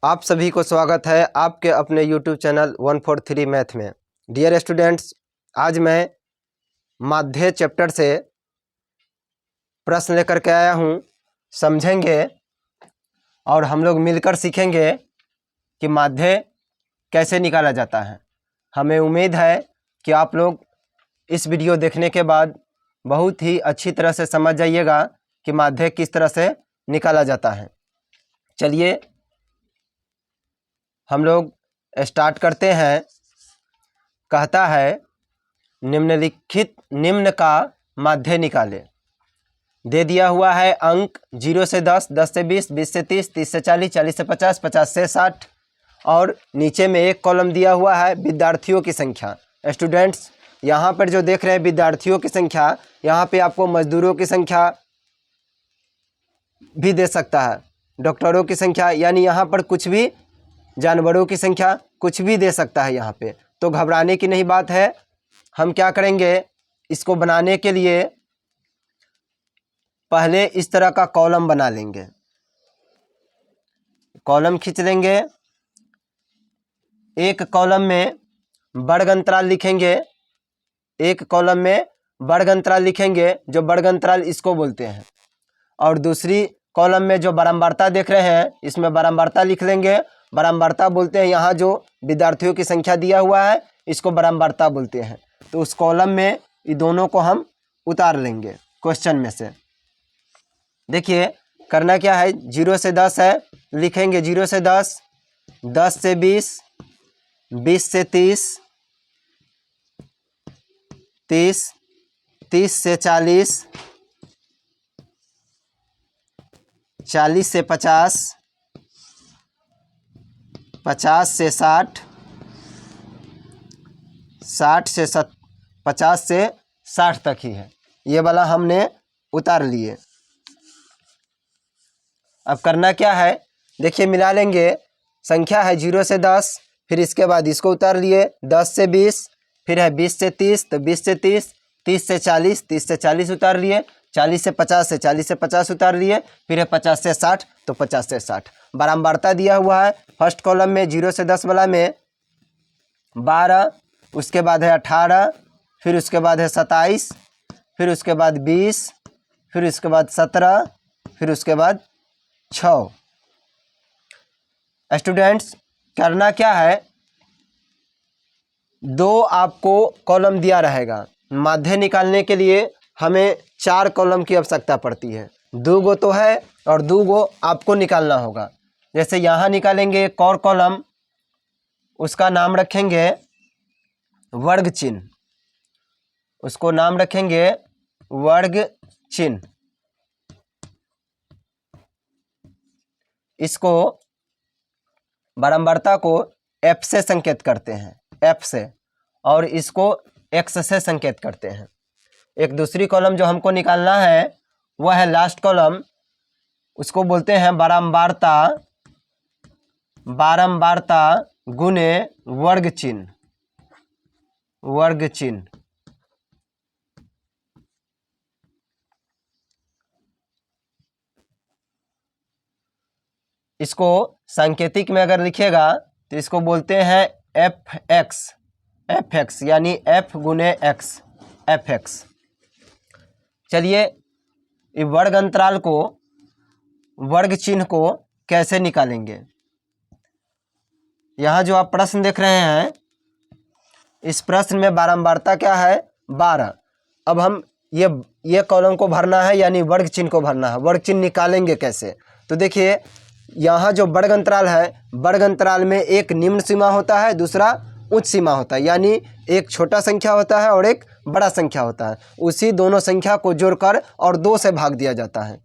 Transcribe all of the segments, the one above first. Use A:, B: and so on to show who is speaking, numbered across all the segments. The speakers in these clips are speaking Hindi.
A: आप सभी को स्वागत है आपके अपने YouTube चैनल 143 मैथ में। डियर स्टूडेंट्स, आज मैं माध्य चैप्टर से प्रश्न लेकर के आया हूँ। समझेंगे और हम लोग मिलकर सीखेंगे कि माध्य कैसे निकाला जाता है। हमें उम्मीद है कि आप लोग इस वीडियो देखने के बाद बहुत ही अच्छी तरह से समझ जाइएगा कि माध्य किस तरह से निकाला जाता है। चलिए हम लोग स्टार्ट करते हैं। कहता है निम्न का माध्य निकाले। दे दिया हुआ है अंक 0 से 10, 10 से 20, 20 से 30, 30 से 40, 40 से 50, 50 से 60 और नीचे में एक कॉलम दिया हुआ है विद्यार्थियों की संख्या। स्टूडेंट्स, यहाँ पर जो देख रहे हैं विद्यार्थियों की संख्या, यहाँ पे आपको मजदूरों की संख्या भी दे सकता है, डॉक्टरों की संख्या, यानी यहाँ पर कुछ भी, जानवरों की संख्या, कुछ भी दे सकता है यहाँ पे। तो घबराने की नहीं बात है। हम क्या करेंगे, इसको बनाने के लिए पहले इस तरह का कॉलम बना लेंगे। कॉलम खींच लेंगे। एक कॉलम में वर्ग अंतराल लिखेंगे, एक कॉलम में वर्ग अंतराल लिखेंगे, जो वर्ग अंतराल इसको बोलते हैं। और दूसरी कॉलम में जो बारंबारता देख रहे हैं, इसमें बारंबारता लिख लेंगे। बारंबारता बोलते हैं, यहाँ जो विद्यार्थियों की संख्या दिया हुआ है इसको बारंबारता बोलते हैं। तो उस कॉलम में ये दोनों को हम उतार लेंगे क्वेश्चन में से। देखिए करना क्या है, 0 से 10 है, लिखेंगे 0 से 10, 10 से 20, 20 से 30, 30, 30 से 40, 40 से 50, 50 से 60, 60 से 50 से 60 तक ही है। ये वाला हमने उतार लिए। अब करना क्या है, देखिए मिला लेंगे। संख्या है 0 से 10, फिर इसके बाद इसको उतार लिए। 10 से 20, फिर है 20 से 30, तो 20 से 30, 30 से 40, 30 से 40 उतार लिए। 40 से 50 से 40 से 50 उतार लिए। फिर है 50 से 60, तो 50 से 60। बारंबारता दिया हुआ है फर्स्ट कॉलम में 0 से 10 वाला में 12, उसके बाद है 18, फिर उसके बाद है 27, फिर उसके बाद 20, फिर उसके बाद 17, फिर उसके बाद 6। स्टूडेंट्स, करना क्या है, दो आपको कॉलम दिया रहेगा। माध्य निकालने के लिए हमें 4 कॉलम की आवश्यकता पड़ती है। 2 गो तो है और 2 गो आपको निकालना होगा। जैसे यहाँ निकालेंगे एक और कॉलम, उसका नाम रखेंगे वर्ग चिन्ह, उसको नाम रखेंगे वर्ग चिन्ह। इसको बारंबारता को F से संकेत करते हैं, F से, और इसको X से संकेत करते हैं। एक दूसरी कॉलम जो हमको निकालना है वह है लास्ट कॉलम, उसको बोलते हैं बारंबारता, बारंबारता गुने वर्ग चिन्ह, वर्ग चिन्ह। इसको सांकेतिक में अगर लिखेगा तो इसको बोलते हैं fx, fx यानी f गुने x, fx। चलिए इस वर्ग अंतराल को, वर्ग चिन्ह को कैसे निकालेंगे। यहाँ जो आप प्रश्न देख रहे हैं, इस प्रश्न में बारंबारता क्या है, 12। अब हम ये कॉलम को भरना है, यानी वर्ग चिन्ह को भरना है। वर्ग चिन्ह निकालेंगे कैसे, तो देखिए यहाँ जो वर्ग अंतराल है, वर्ग अंतराल में एक निम्न सीमा होता है, दूसरा उच्च सीमा होता है, यानी एक छोटा संख्या होता है और एक बड़ा संख्या होता है। उसी दोनों संख्या को जोड़कर और 2 से भाग दिया जाता है।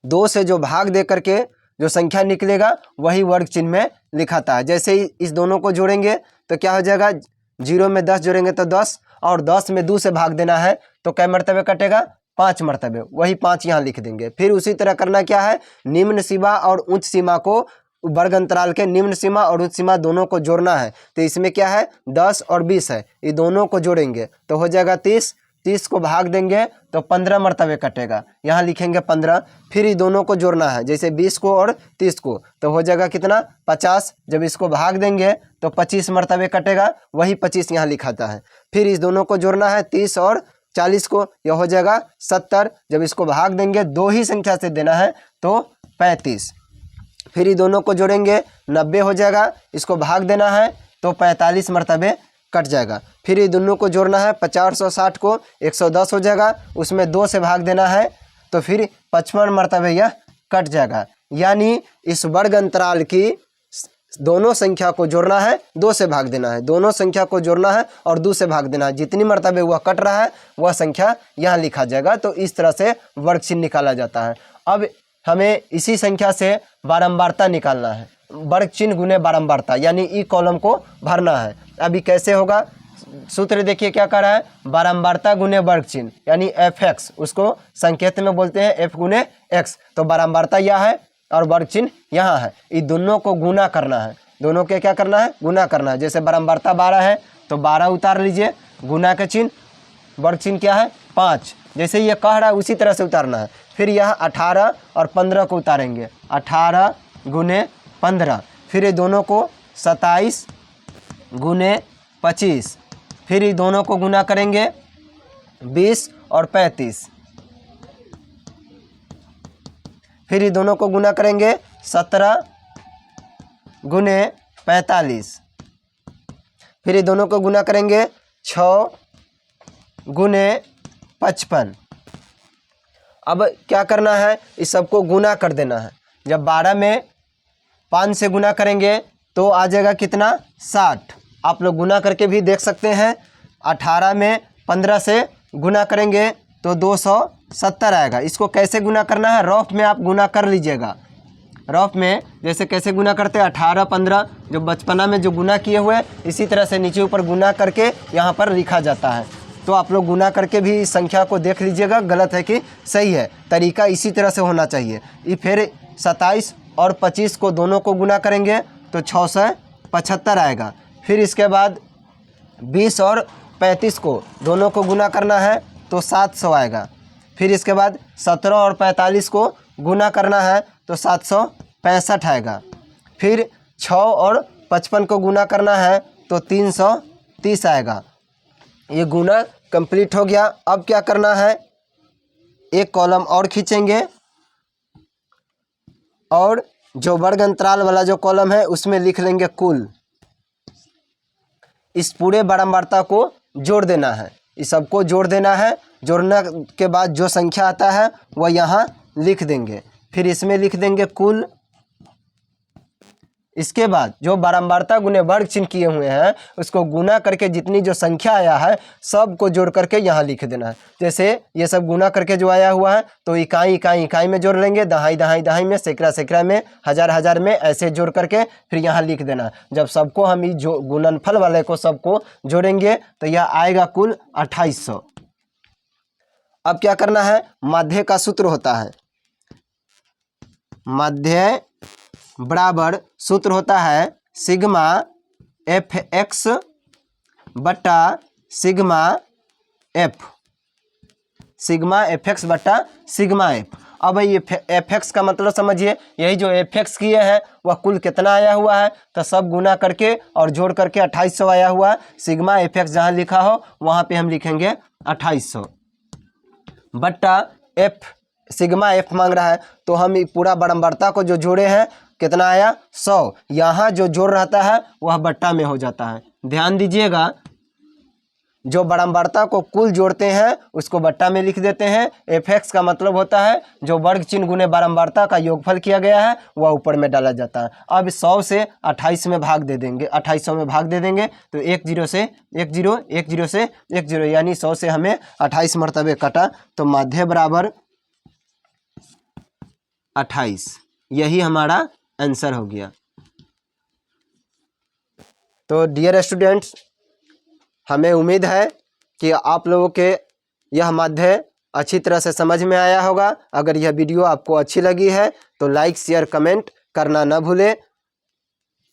A: 2 से जो भाग दे करके जो संख्या निकलेगा वही वर्ग चिन्ह में लिखाता है। जैसे ही इस दोनों को जोड़ेंगे तो क्या हो जाएगा, 0 में 10 जोड़ेंगे तो 10, और 10 में 2 से भाग देना है तो कै मरतबे कटेगा, 5 मरतबे, वही 5 यहाँ लिख देंगे। फिर उसी तरह करना क्या है, निम्न सीमा और उच्च सीमा को, वर्ग अंतराल के निम्न सीमा और उच्च सीमा दोनों को जोड़ना है। तो इसमें क्या है, 10 और 20 है, ये दोनों को जोड़ेंगे तो हो जाएगा 30, 30 को भाग देंगे तो 15 मरतबे कटेगा, यहाँ लिखेंगे 15। फिर ये दोनों को जोड़ना है, जैसे 20 को और 30 को, तो हो जाएगा कितना 50। जब इसको भाग देंगे तो 25 मरतबे कटेगा, वही 25 यहाँ लिखाता है। फिर इस दोनों को जोड़ना है 30 और 40 को, यह हो जाएगा 70। जब इसको भाग देंगे दो ही संख्या से देना है तो 35। फिर ये दोनों को जोड़ेंगे 90 हो जाएगा, इसको भाग देना है तो 45 मरतबे कट जाएगा। फिर ये दोनों को जोड़ना है 50 और 60 को 110 हो जाएगा, उसमें 2 से भाग देना है तो फिर 55 मरतबे यह कट जाएगा। यानी इस वर्ग अंतराल की दोनों संख्या को जोड़ना है, 2 से भाग देना है, दोनों संख्या को जोड़ना है और 2 से भाग देना है। जितनी मरतबे वह कट रहा है वह संख्या यहाँ लिखा जाएगा। तो इस तरह से वर्ग चिन्ह निकाला जाता है। अब हमें इसी संख्या से बारंबारता निकालना है, वर्ग चिन्ह गुने बारंबारता, यानी ई कॉलम को भरना है। अभी कैसे होगा, सूत्र देखिए क्या कर रहा है, बारंबारता गुने वर्ग चिन्ह यानी fx, उसको संकेत में बोलते हैं f गुने x। तो बारंबारता यह है और वर्ग चिन्ह यहाँ है, इन दोनों को गुना करना है, दोनों के क्या करना है, गुना करना है। जैसे बारंबारता 12 है तो 12 उतार लीजिए, गुना का चिन्ह, वर्ग चिन्ह क्या है 5, जैसे ये कह रहा है उसी तरह से उतारना है। फिर यह 18 और 15 को उतारेंगे, 18 गुने 15, फिर ये दोनों को 27 गुने 25, फिर ये दोनों को गुना करेंगे 20 और 35, फिर ये दोनों को गुना करेंगे 17 गुने 45, फिर ये दोनों को गुना करेंगे 6 गुने 55। अब क्या करना है, इस सबको गुना कर देना है। जब 12 में 5 से गुना करेंगे तो आ जाएगा कितना 60, आप लोग गुना करके भी देख सकते हैं। 18 में 15 से गुना करेंगे तो 270 आएगा। इसको कैसे गुना करना है, रफ में आप गुना कर लीजिएगा। रफ में जैसे कैसे गुना करते हैं, 18 15 जो बचपना में जो गुना किए हुए, इसी तरह से नीचे ऊपर गुना करके यहाँ पर लिखा जाता है। तो आप लोग गुना करके भी इस संख्या को देख लीजिएगा, गलत है कि सही है, तरीका इसी तरह से होना चाहिए। ये फिर 27 और 25 को दोनों को गुना करेंगे तो 675 आएगा। फिर इसके बाद 20 और 35 को दोनों को गुना करना है तो 700 आएगा। फिर इसके बाद 17 और 45 को गुना करना है तो 765 आएगा। फिर 6 और 55 को गुना करना है तो 330 आएगा। ये गुना कंप्लीट हो गया। अब क्या करना है, एक कॉलम और खींचेंगे और जो वर्ग अंतराल वाला जो कॉलम है उसमें लिख लेंगे कुल। इस पूरे बारंबारता को जोड़ देना है, इस सबको जोड़ देना है। जोड़ने के बाद जो संख्या आता है वह यहाँ लिख देंगे, फिर इसमें लिख देंगे कुल। इसके बाद जो बारंबारता गुने वर्ग चिन्ह किए हुए हैं उसको गुना करके जितनी जो संख्या आया है सब को जोड़ करके यहाँ लिख देना है। जैसे ये सब गुना करके जो आया हुआ है तो इकाई इकाई इकाई में जोड़ लेंगे, दहाई दहाई दहाई में, सैकड़ा सैकड़ा में, हजार हजार में, ऐसे जोड़ करके फिर यहाँ लिख देना। जब सबको हम जो गुणनफल वाले को सबको जोड़ेंगे तो यह आएगा कुल 2800। अब क्या करना है, माध्य का सूत्र होता है, माध्य बराबर सूत्र होता है सिग्मा fx बटा सिग्मा f, सिग्मा fx बटा सिग्मा f। अब ये fx का मतलब समझिए, यही जो fx किए हैं वह कुल कितना आया हुआ है, तो सब गुना करके और जोड़ करके 2800 आया हुआ है। सिग्मा fx जहाँ लिखा हो वहाँ पे हम लिखेंगे 2800 बटा f, सिग्मा f मांग रहा है तो हम पूरा बारंबारता को जो जोड़े हैं कितना आया 100, यहाँ जो जोड़ रहता है वह बट्टा में हो जाता है। ध्यान दीजिएगा, जो बारंबारता को कुल जोड़ते हैं उसको बट्टा में लिख देते हैं। fx का मतलब होता है जो वर्ग चिन्ह गुने बारंबारता का योगफल किया गया है वह ऊपर में डाला जाता है। अब 100 से 28 में भाग दे देंगे, 2800 में भाग दे देंगे तो 1 0 से 1 0, 1 0 से 1 0, यानी 100 से हमें 28 मरतबे कटा तो माध्य बराबर 28। यही हमारा आंसर हो गया। तो डियर स्टूडेंट्स, हमें उम्मीद है कि आप लोगों के यह माध्य अच्छी तरह से समझ में आया होगा। अगर यह वीडियो आपको अच्छी लगी है तो लाइक शेयर कमेंट करना न भूलें।